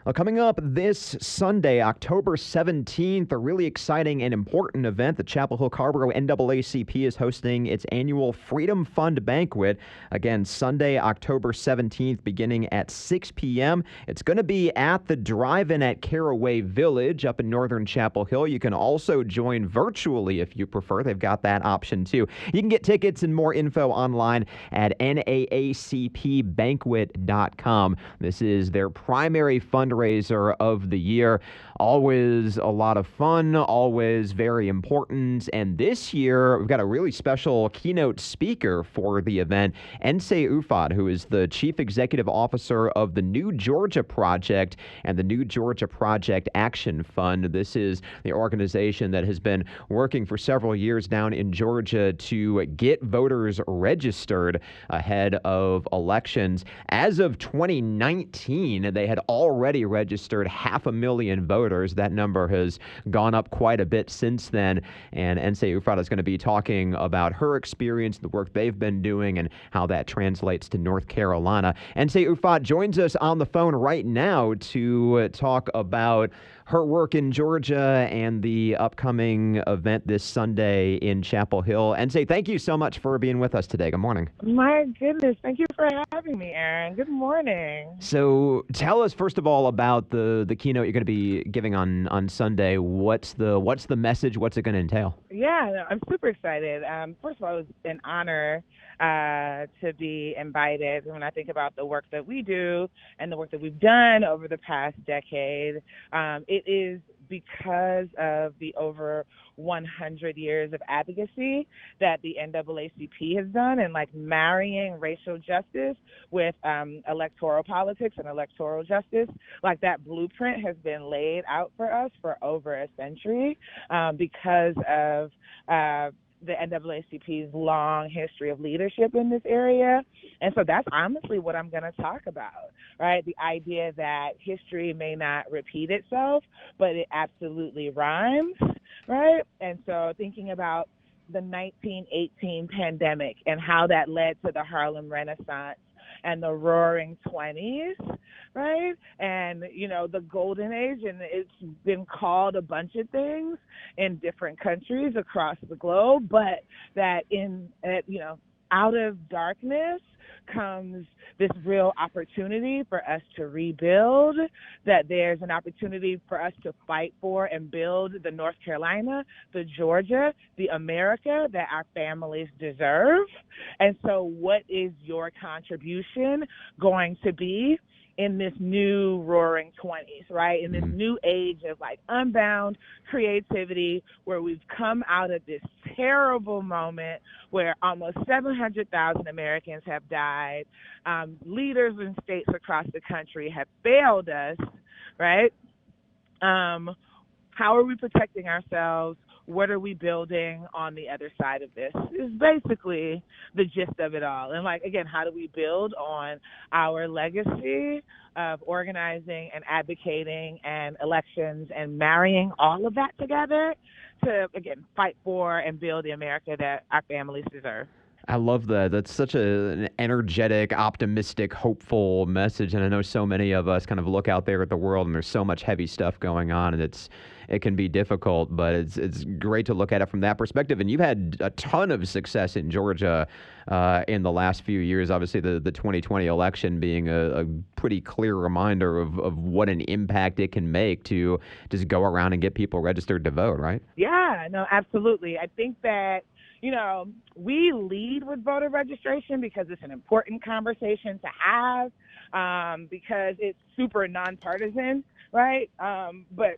Well, coming up this Sunday, October 17th, a really exciting and important event. The Chapel Hill-Carrboro NAACP is hosting its annual Freedom Fund Banquet. Again, Sunday, October 17th, beginning at 6 p.m. It's going to be at the drive-in at Caraway Village up in northern Chapel Hill. You can also join virtually if you prefer. They've got that option too. You can get tickets and more info online at naacpbanquet.com. This is their primary fundraiser of the year. Always a lot of fun, always very important. And this year, we've got a really special keynote speaker for the event, Ufot, who is the Chief Executive Officer of the New Georgia Project and the New Georgia Project Action Fund. This is the organization that has been working for several years down in Georgia to get voters registered ahead of elections. As of 2019, they had already registered 500,000 voters. That number has gone up quite a bit since then. And Ufot is going to be talking about her experience, the work they've been doing, and how that translates to North Carolina. Ufot joins us on the phone right now to talk about her work in Georgia and the upcoming event this Sunday in Chapel Hill. Thank you so much for being with us today. Good morning. My goodness. Thank you for having me, Aaron. Good morning. So tell us, first of all, about the keynote you're going to be giving on Sunday. What's the message? What's it going to entail? Yeah, I'm super excited. First of all, it was an honor to be invited. When I think about the work that we do and the work that we've done over the past decade, it is because of the over 100 years of advocacy that the NAACP has done, and like marrying racial justice with electoral politics and electoral justice, like that blueprint has been laid out for us for over a century because of the NAACP's long history of leadership in this area. And so that's honestly what I'm going to talk about, right? The idea that history may not repeat itself, but it absolutely rhymes, right? And so thinking about the 1918 pandemic and how that led to the Harlem Renaissance and the Roaring 20s, right? And, you know, the Golden Age, and it's been called a bunch of things in different countries across the globe, but that out of darkness comes this real opportunity for us to rebuild, that there's an opportunity for us to fight for and build the North Carolina, the Georgia, the America that our families deserve. And so what is your contribution going to be in this new Roaring 20s, right? In this new age of like unbound creativity, where we've come out of this terrible moment where almost 700,000 Americans have died. Leaders in states across the country have failed us, right? How are we protecting ourselves? What are we building on the other side of this is basically the gist of it all. And like, again, how do we build on our legacy of organizing and advocating and elections and marrying all of that together to, again, fight for and build the America that our families deserve. I love that. That's such an energetic, optimistic, hopeful message. And I know so many of us kind of look out there at the world and there's so much heavy stuff going on, and it can be difficult, but it's great to look at it from that perspective. And you've had a ton of success in Georgia in the last few years. Obviously, the 2020 election being a pretty clear reminder of what an impact it can make to just go around and get people registered to vote, right? Yeah, no, absolutely. I think that, you know, we lead with voter registration because it's an important conversation to have, because it's super nonpartisan, right? But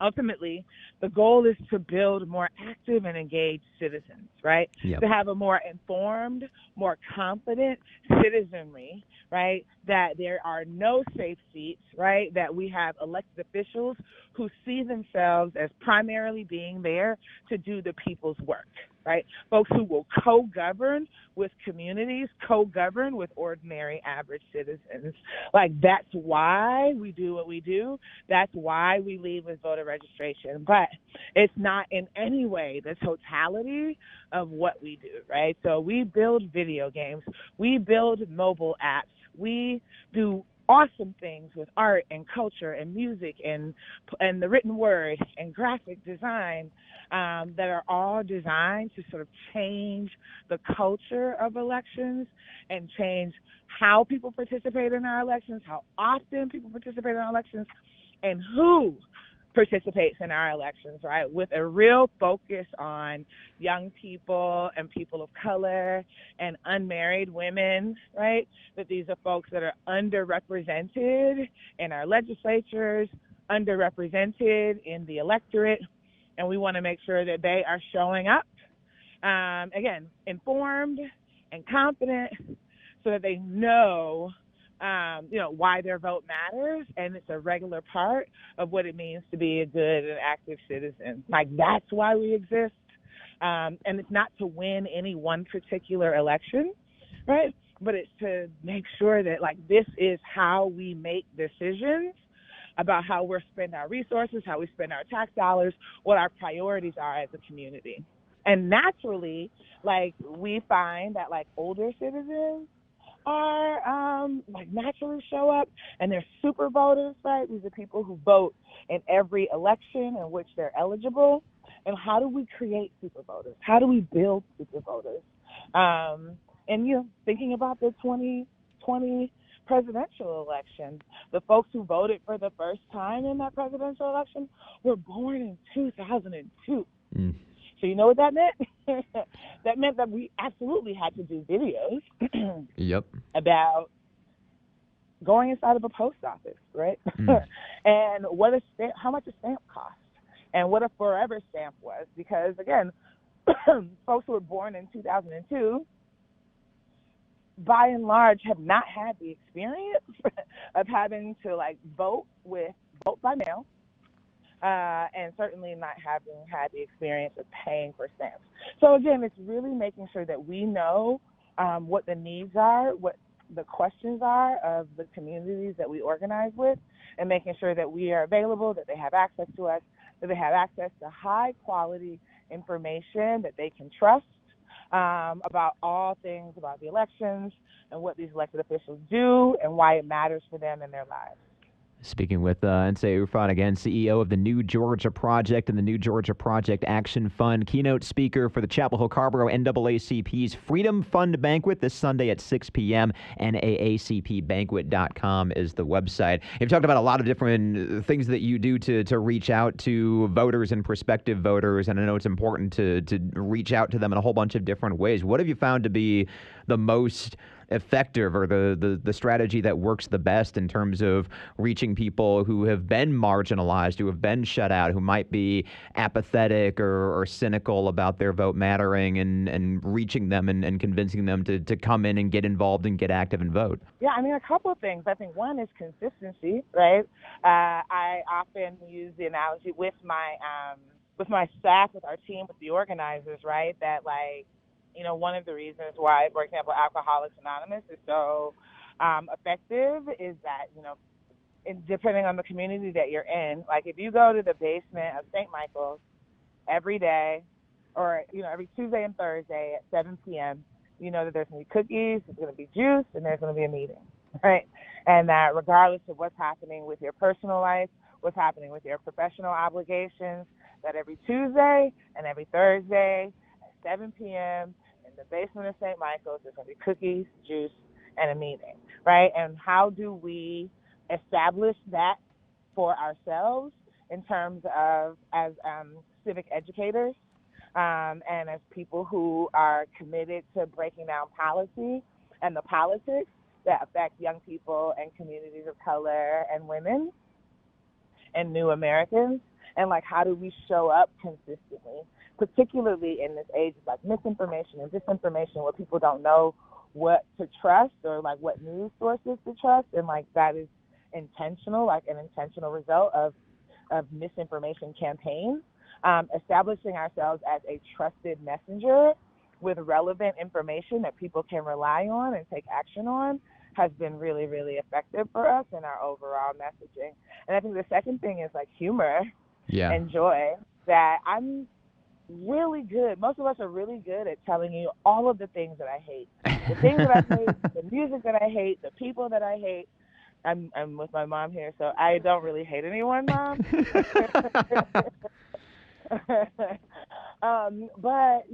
ultimately, the goal is to build more active and engaged citizens, right? Yep. To have a more informed, more confident citizenry, right? That there are no safe seats, right? That we have elected officials who see themselves as primarily being there to do the people's work, right? Folks who will co-govern with communities, co-govern with ordinary average citizens. Like, that's why we do what we do. That's why we lead with voter registration. But it's not in any way the totality of what we do, right? So we build video games. We build mobile apps. We do awesome things with art and culture and music and the written word and graphic design that are all designed to sort of change the culture of elections and change how people participate in our elections, how often people participate in our elections, and who participates in our elections, right? With a real focus on young people and people of color and unmarried women, right? That these are folks that are underrepresented in our legislatures, underrepresented in the electorate, and we want to make sure that they are showing up, again, informed and confident so that they know why their vote matters, and it's a regular part of what it means to be a good and active citizen. Like, that's why we exist. And it's not to win any one particular election, right? But it's to make sure that, like, this is how we make decisions about how we're spending our resources, how we spend our tax dollars, what our priorities are as a community. And naturally, like, we find that, like, older citizens are naturally show up, and they're super voters, right? These are people who vote in every election in which they're eligible. And how do we create super voters? How do we build super voters? Thinking about the 2020 presidential election, the folks who voted for the first time in that presidential election were born in 2002. So you know what that meant? That meant that we absolutely had to do videos Yep. about going inside of a post office, right? And how much a stamp cost, and what a forever stamp was. Because, again, folks who were born in 2002, by and large, have not had the experience of having to, like, vote by mail. And certainly not having had the experience of paying for stamps. So again, it's really making sure that we know what the needs are, what the questions are of the communities that we organize with, and making sure that we are available, that they have access to us, that they have access to high quality information that they can trust about all things about the elections and what these elected officials do and why it matters for them in their lives. Speaking with Nsé Ufot, again, CEO of the New Georgia Project and the New Georgia Project Action Fund, keynote speaker for the Chapel Hill-Carrboro NAACP's Freedom Fund Banquet this Sunday at 6 p.m. NAACPbanquet.com is the website. You've talked about a lot of different things that you do to reach out to voters and prospective voters, and I know it's important to reach out to them in a whole bunch of different ways. What have you found to be the most effective, or the strategy that works the best in terms of reaching people who have been marginalized, who have been shut out, who might be apathetic or cynical about their vote mattering, and reaching them and convincing them to come in and get involved and get active and vote? Yeah, I mean, a couple of things. I think one is consistency, right? I often use the analogy with my staff, with our team, with the organizers, right? That, like, one of the reasons why, for example, Alcoholics Anonymous is so effective is that, depending on the community that you're in, like, if you go to the basement of St. Michael's every day, or, every Tuesday and Thursday at 7 p.m., you know that there's going to be cookies, there's going to be juice, and there's going to be a meeting, right? And that regardless of what's happening with your personal life, what's happening with your professional obligations, that every Tuesday and every Thursday at 7 p.m., in the basement of St. Michael's, there's going to be cookies, juice, and a meeting, right? And how do we establish that for ourselves in terms of as civic educators and as people who are committed to breaking down policy and the politics that affect young people and communities of color and women and new Americans? And, like, how do we show up consistently, particularly in this age of, like, misinformation and disinformation, where people don't know what to trust or, like, what news sources to trust, and, like, that is intentional, like an intentional result of misinformation campaigns. Establishing ourselves as a trusted messenger with relevant information that people can rely on and take action on has been really, really effective for us in our overall messaging. And I think the second thing is, like, humor and joy. That I'm really good. Most of us are really good at telling you all of the things that I hate. The things that I hate, the music that I hate, the people that I hate. I'm with my mom here, so I don't really hate anyone, Mom. But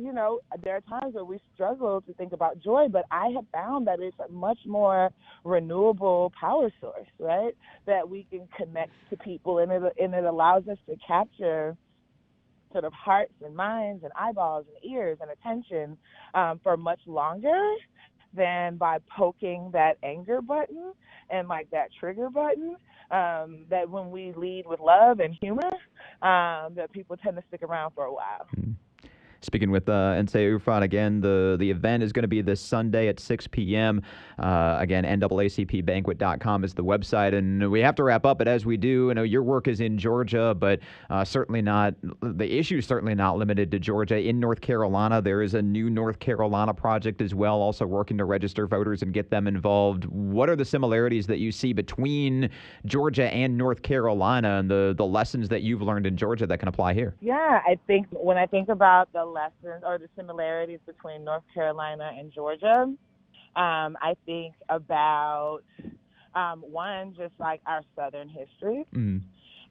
there are times where we struggle to think about joy, but I have found that it's a much more renewable power source, right? That we can connect to people, and it allows us to capture sort of hearts and minds and eyeballs and ears and attention for much longer than by poking that anger button and like that trigger button. That when we lead with love and humor, that people tend to stick around for a while. Speaking with Nsé Ufot again, the event is going to be this Sunday at 6 p.m. Again, NAACPbanquet.com is the website, and we have to wrap up. But as we do, your work is in Georgia, but the issue is certainly not limited to Georgia. In North Carolina, there is a new North Carolina project as well, also working to register voters and get them involved. What are the similarities that you see between Georgia and North Carolina, and the lessons that you've learned in Georgia that can apply here? Yeah, I think when I think about the lessons or the similarities between North Carolina and Georgia, I think about one, just like our Southern history.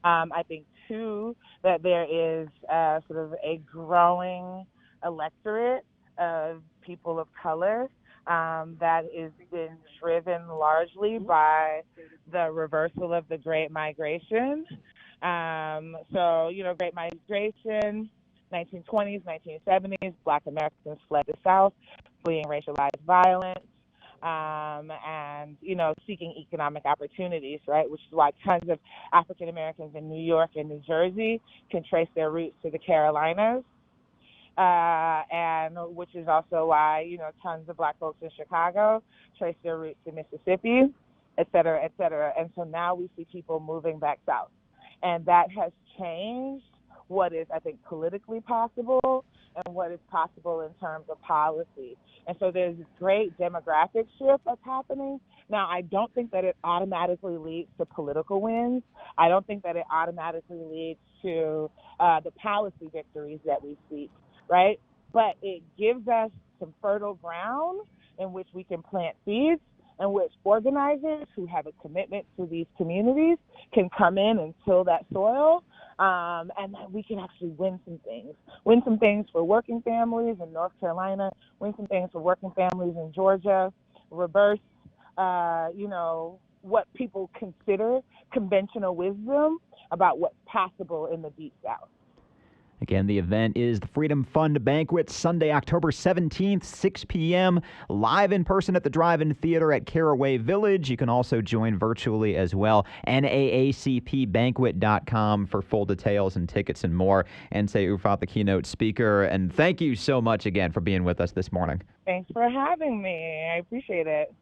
I think two, that there is sort of a growing electorate of people of color that is been driven largely by the reversal of the Great Migration. Great Migration, 1920s, 1970s, Black Americans fled the South, fleeing racialized violence, and seeking economic opportunities, right? Which is why tons of African Americans in New York and New Jersey can trace their roots to the Carolinas, and which is also why tons of Black folks in Chicago trace their roots to Mississippi, et cetera, et cetera. And so now we see people moving back south, and that has changed what is, I think, politically possible and what is possible in terms of policy. And so there's this great demographic shift that's happening. Now, I don't think that it automatically leads to political wins. I don't think that it automatically leads to the policy victories that we seek, right? But it gives us some fertile ground in which we can plant seeds, in which organizers who have a commitment to these communities can come in and till that soil, and that we can actually win some things for working families in North Carolina, win some things for working families in Georgia, reverse, what people consider conventional wisdom about what's possible in the Deep South. Again, the event is the Freedom Fund Banquet, Sunday, October 17th, 6 p.m., live in person at the Drive-In Theater at Caraway Village. You can also join virtually as well. NAACPbanquet.com for full details and tickets and more. Nsé Ufot, the keynote speaker. And thank you so much again for being with us this morning. Thanks for having me. I appreciate it.